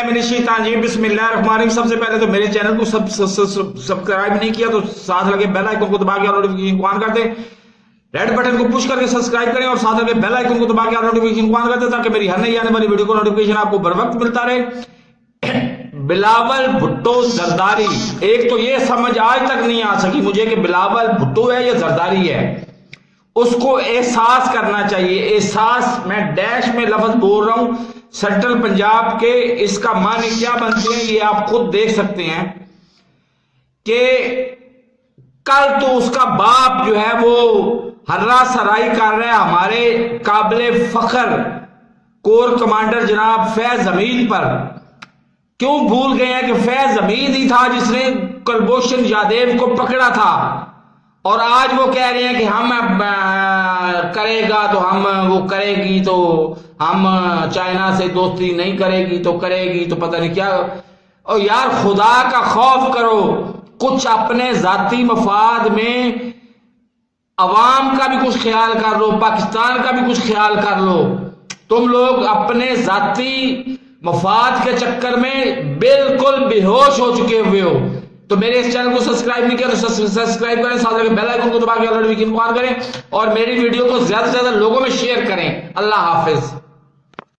बिस्मिल्लाह मिनश शैतानिर रजीम बिस्मिल्लाहिर्रहमानिर्रहीम। सबसे पहले तो मेरे चैनल को सब्सक्राइब नहीं किया तो साथ लगे बेल आइकन को दबा के नोटिफिकेशन को ऑन कर दें। रेड बटन को पुश करके सब्सक्राइब करें और साथ लगे बेल आइकन को दबा के नोटिफिकेशन को ऑन कर दें ताकि मेरी हर नई आने वाली वीडियो को नोटिफिकेशन आपको बर वक्त मिलता रहे। बिलावल भुट्टो जरदारी, एक तो ये समझ आज तक नहीं आ सकी मुझे कि बिलावल भुट्टो है या जरदारी है। उसको एहसास करना चाहिए। एहसास, मैं डैश में लफ्ज बोल रहा हूं, सेंट्रल पंजाब के इसका माने क्या बनते हैं ये आप खुद देख सकते हैं कि कल तो उसका बाप जो है वो हर्रा सराई कर रहा है हमारे काबिले फख्र कोर कमांडर जनाब फैज हमीद पर। क्यों भूल गए हैं कि फैज हमीद ही था जिसने कुलभूषण यादव को पकड़ा था, और आज वो कह रहे हैं कि हम करेगा तो हम वो करेगी तो हम चाइना से दोस्ती नहीं करेगी तो करेगी तो पता नहीं क्या। और यार खुदा का खौफ करो, कुछ अपने जाती मफाद में अवाम का भी कुछ ख्याल कर लो, पाकिस्तान का भी कुछ ख्याल कर लो। तुम लोग अपने जाती मफाद के चक्कर में बिल्कुल बेहोश हो चुके हुए हो। तो मेरे इस चैनल को सब्सक्राइब नहीं किया तो सब्सक्राइब करें, साथ में बेल आइकन को दबा के नोटिफिकेशन ऑन करें और मेरी वीडियो को ज्यादा से ज्यादा लोगों में शेयर करें। अल्लाह हाफिज।